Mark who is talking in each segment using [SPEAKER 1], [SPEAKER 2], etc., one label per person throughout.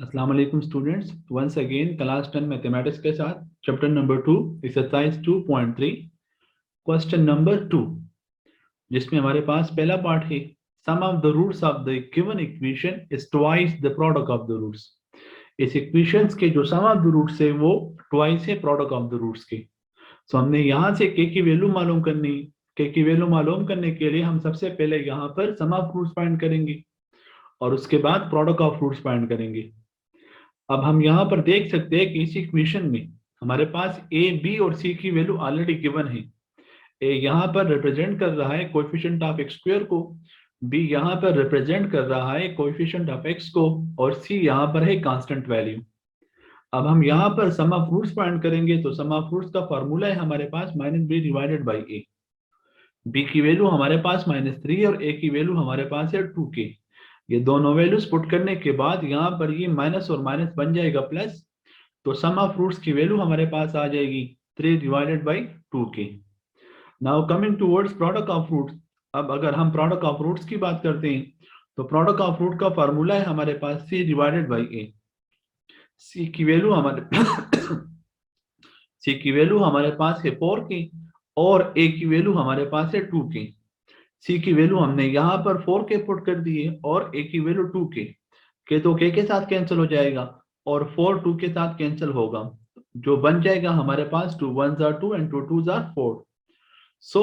[SPEAKER 1] अस्सलाम वालेकुम students, once again class 10 mathematics के साथ chapter number 2 exercise 2.3 question number 2, जिसमें हमारे पास पहला पार्ट है sum of the roots of the given equation is twice the product of the roots. इस इक्वेशंस के जो सम ऑफ द रूट्स है वो ट्वाइस है प्रोडक्ट ऑफ द रूट्स के। सो हमने यहाँ से के की वैल्यू मालूम करनी। के की वैल्यू मालूम करने के लिए हम सबसे पहले यहाँ पर सम ऑफ रूट्स फाइंड करेंगे और उसके बाद प्रोडक्ट ऑफ रूट्स फाइंड करेंगे। अब हम यहाँ पर देख सकते हैं कि इस इक्वेशन में हमारे पास ए बी और सी की वैल्यू ऑलरेडी गिवन है। ए यहाँ पर रिप्रेजेंट कर रहा है कोएफिशिएंट ऑफ एक्स स्क्वायर को, बी यहाँ पर रिप्रेजेंट कर रहा है कोएफिशिएंट ऑफ एक्स को, और सी यहाँ पर है कांस्टेंट वैल्यू। अब हम यहाँ पर सम ऑफ रूट्स फाइंड करेंगे तो सम ऑफ रूट्स का फॉर्मूला है हमारे पास -b divided by A. B की वैल्यू हमारे पास -3 और ए की वैल्यू हमारे पास है 2k। ये दोनों वैल्यूज पुट करने के बाद यहाँ पर ये माइनस और माइनस बन जाएगा प्लस, तो सम ऑफ रूट्स की वैल्यू हमारे पास आ जाएगी 3 divided by 2k। Now coming towards product of roots. अब अगर हम प्रोडक्ट ऑफ रूट्स की बात करते हैं तो प्रोडक्ट ऑफ रूट का फॉर्मूला है हमारे पास c डिवाइडेड बाई ए। सी की वैल्यू हमारे सी की वैल्यू हमारे पास है 4k और ए की वैल्यू हमारे पास है 2k। सी की वैल्यू हमने यहाँ पर 4k पुट कर दी है और ए की वैल्यू 2k। के तो के साथ कैंसिल हो जाएगा और 4 2 के साथ कैंसिल होगा, जो बन जाएगा हमारे पास 2 1s are 2 and 2 2s are 4। सो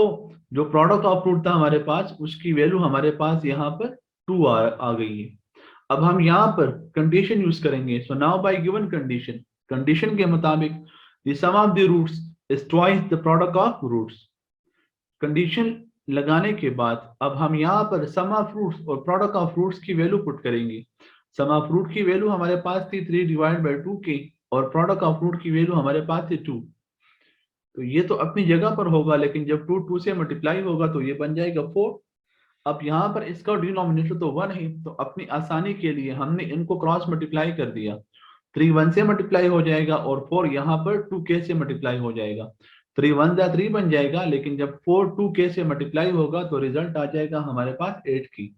[SPEAKER 1] जो प्रोडक्ट ऑफ रूट था हमारे पास उसकी वैल्यू हमारे पास यहाँ पर 2 आ गई है। अब हम यहाँ पर कंडीशन यूज करेंगे। So now by given condition, condition के मुताबिक the sum of the roots is twice the product of roots. Condition लगाने के बाद अब हम यहाँ पर सम ऑफ रूट्स और प्रोडक्ट ऑफ रूट्स की वैल्यू पुट करेंगे। सम ऑफ रूट की वैल्यू हमारे पास थी 3 डिवाइड बाई 2k और प्रोडक्ट ऑफ रूट की वैल्यू हमारे पास थी 2। तो ये तो अपनी जगह पर होगा, लेकिन जब 2 2 से मल्टीप्लाई होगा तो ये बन जाएगा 4। अब यहाँ पर इसका डिनोमिनेटर तो 1 है, तो अपनी आसानी के लिए हमने इनको क्रॉस मल्टीप्लाई कर दिया। 3 1 से मल्टीप्लाई हो जाएगा और 4 यहाँ पर 2k से मल्टीप्लाई हो जाएगा। 3 1 3 बन जाएगा, लेकिन जब 4 2k से मल्टीप्लाई होगा तो रिजल्ट आ जाएगा हमारे पास 8 की।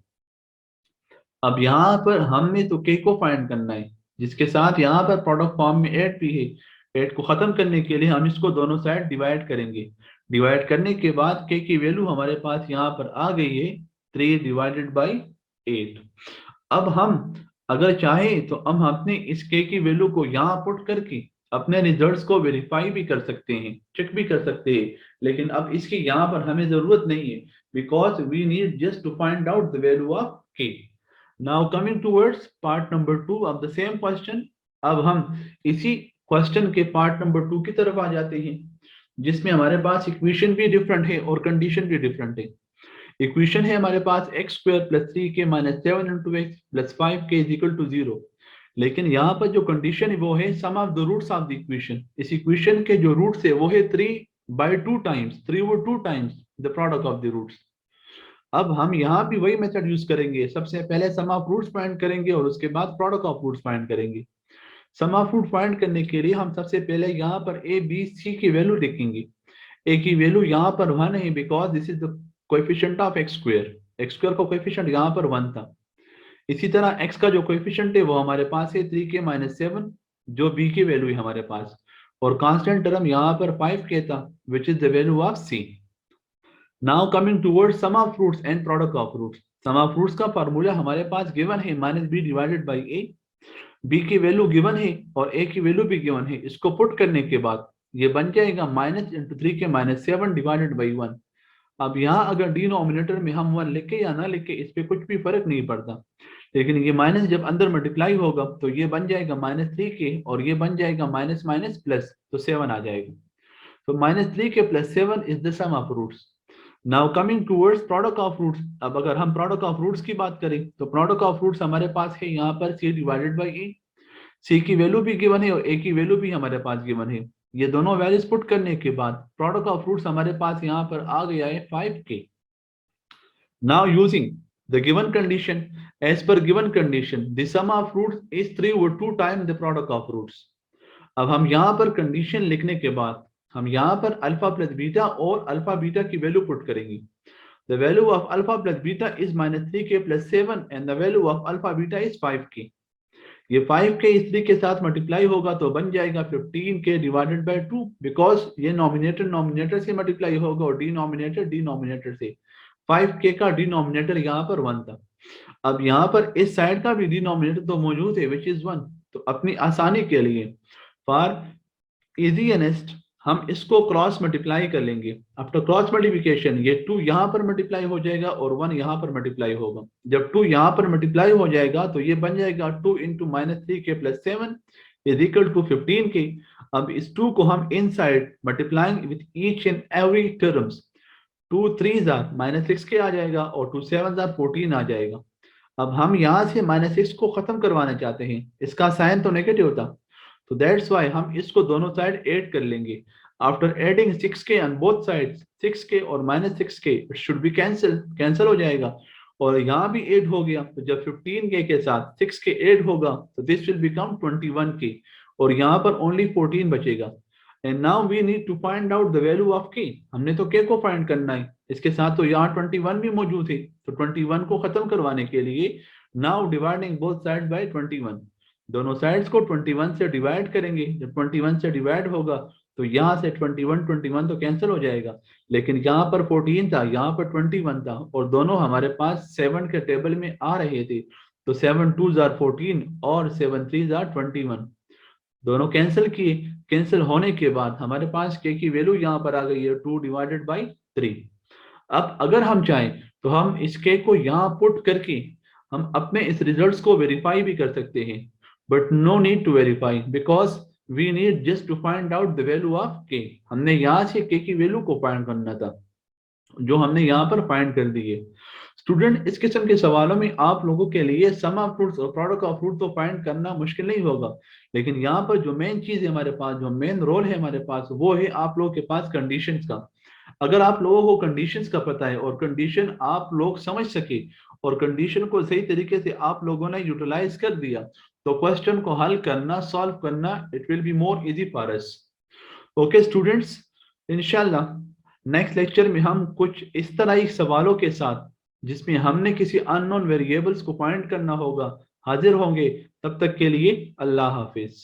[SPEAKER 1] अब यहाँ पर हमने तो k को फाइंड करना है, जिसके साथ यहाँ पर प्रोडक्ट फॉर्म में 8 भी है। 8 को खत्म करने के लिए हम इसको दोनों साइड डिवाइड करेंगे। डिवाइड करने के बाद k की वैल्यू हमारे पास यहाँ पर आ गई है 3 डिवाइडेड बाई 8। अब हम अगर चाहें तो हम अपने इस k की वैल्यू को यहाँ पुट करके अपने रिजल्ट्स को वेरीफाई भी कर सकते हैं, चेक भी कर सकते हैं, लेकिन अब इसकी यहाँ पर हमें जरूरत नहीं है, because we need just to find out the value of k। Now coming towards part number 2 of the same question. अब हम इसी क्वेश्चन के पार्ट नंबर 2 की तरफ आ जाते हैं, जिसमें हमारे पास इक्वेशन भी डिफरेंट है और कंडीशन भी डिफरेंट है। इक्वेशन है हमारे पास x square plus 3k minus 7 into x plus 5k is equal to 0। लेकिन यहाँ पर जो कंडीशन है वो है sum of the roots of the equation. इस इक्वेशन के जो रूट्स है वो है 3 by 2 times, 3 over 2 times the product of the roots. अब हम यहाँ भी वही मेथड यूज करेंगे, सबसे पहले सम ऑफ रूट्स फाइंड करेंगे और उसके बाद प्रोडक्ट ऑफ रूट्स फाइंड करेंगे। सम ऑफ रूट फाइंड करने के लिए हम सबसे पहले यहाँ पर ए बी सी की वैल्यू देखेंगे। ए की वैल्यू यहाँ पर 1 है, because this is the coefficient of x square. X square का कोएफिशिएंट यहाँ पर 1 था। इसी तरह एक्स का जो कोएफिशिएंट है वो हमारे पास है 3k माइनस 7, जो बी की वैल्यू है हमारे पास, और कांस्टेंट टर्म यहाँ पर 5k था, which is the value of C. Now coming towards sum of roots and product of roots. Sum of roots का फार्मूला हमारे पास गिवन है -b divided by A. B की वैल्यू गिवन है और ए की वैल्यू भी गिवन है। इसको पुट करने के बाद ये बन जाएगा minus into 3k minus 7 divided by 1। अब यहाँ अगर डिनोमिनेटर में हम 1 लिखे या ना लिखे इस पे कुछ भी फर्क नहीं पड़ता, लेकिन ये माइनस जब अंदर मल्टीप्लाई होगा तो ये बन जाएगा -3k और ये बन जाएगा माइनस माइनस प्लस, तो 7 आ जाएगा। तो -3k plus 7 is the sum of roots. Now coming towards product of roots. अब अगर हम प्रोडक्ट ऑफ रूट्स की बात करें तो प्रोडक्ट ऑफ रूट्स हमारे पास है यहाँ पर c डिवाइडेड बाई ए। सी की वैल्यू भी गिवन है और ए की वैल्यू भी हमारे पास गिवन है। ये दोनों वैल्यूज पुट करने के बाद प्रोडक्ट ऑफ रूट्स हमारे पास यहाँ पर आ गया है 5k। Now using the given condition, as per given condition the sum of roots is 3 over 2 time the product of roots. अब हम यहाँ पर कंडीशन लिखने के बाद हम यहाँ पर अल्फा प्लस बीटा और अल्फा बीटा की वैल्यू पुट करेंगे। The value of alpha plus beta is -3k plus 7 and the value of alpha beta is 5k। ये 5k इस 3 के साथ मल्टीप्लाई होगा तो बन जाएगा 15k डिवाइडेड बाय 2, बिकॉज ये नॉमिनेटर नॉमिनेटर से मल्टीप्लाई होगा और डिनोमिनेटर डिनोमिनेटर से। 5k का डिनोमिनेटर यहाँ पर 1 था। अब यहाँ पर इस साइड का भी डिनोमिनेटर तो मौजूद है विच इज 1। तो अपनी आसानी के लिए फॉर इजीएस्ट हम इसको क्रॉस मल्टीप्लाई कर लेंगे। आफ्टर क्रॉस मल्टीप्लिकेशन ये 2 यहाँ पर मल्टीप्लाई हो जाएगा और 1 यहाँ पर मल्टीप्लाई होगा। जब 2 यहाँ पर मल्टीप्लाई हो जाएगा तो ये बन जाएगा 2 into minus 3k plus 7 is equal to 15k। अब इस 2 को हम इन side multiplying with each and every terms, 2 3 minus 6k आ जाएगा और 2 7 14 आ जाएगा। अब हम यहाँ से माइनस 6 को खत्म करवाना चाहते हैं, इसका साइन तो नेगेटिव था, तो दैट्स वाई हम इसको दोनों साइड ऐड कर लेंगे। After adding 6k on both sides, 6k और minus 6k should be cancel हो जाएगा और यहाँ भी ऐड हो गया। तो जब 15k के साथ 6k ऐड होगा तो दिस विल बिकम 21k और यहाँ पर ओनली 14 बचेगा। And now we need to find out the value of k। हमने तो k को फाइंड करना है, इसके साथ तो यहाँ 21 भी मौजूद है, तो 21 को खत्म करवाने के लिए now dividing both side by 21, दोनों साइड्स को 21 से डिवाइड करेंगे। जब 21 से डिवाइड होगा तो यहाँ से 21 तो कैंसिल हो जाएगा, लेकिन यहाँ पर 14 था, यहाँ पर 21 था और दोनों हमारे पास 7 के टेबल में आ रहे थे। तो 7 2 14 और 7 3 21, दोनों कैंसिल किए। कैंसिल होने के बाद हमारे पास k की वैल्यू यहाँ पर आ गई है 2 डिवाइडेड बाई 3। अब अगर हम चाहें तो हम इस k को यहाँ पुट करके हम अपने इस रिजल्ट्स को वेरीफाई भी कर सकते हैं, but no need to verify because we need just to find out the value of k। हमने यहाँ से k की वैल्यू को फाइंड करना था, जो हमने यहाँ पर फाइंड कर दी है। स्टूडेंट, इस किस्म के सवालों में आप लोगों के लिए सम ऑफ फ्रूट्स और प्रोडक्ट ऑफ फ्रूट तो फाइंड करना मुश्किल नहीं होगा, लेकिन यहाँ पर जो मेन चीज है हमारे पास, जो मेन रोल है हमारे पास, वो है आप लोगों के पास कंडीशंस का। अगर आप लोगों को कंडीशंस का पता है और कंडीशन आप लोग समझ सके और कंडीशन को सही तरीके से आप लोगों ने यूटिलाइज कर दिया तो क्वेश्चन को हल करना, सॉल्व करना, it will be more easy for us. Okay students, इंशाल्लाह नेक्स्ट लेक्चर में हम कुछ इस तरह ही सवालों के साथ जिसमें हमने किसी अननोन वेरिएबल्स को फाइंड करना होगा हाजिर होंगे। तब तक के लिए अल्लाह हाफिज।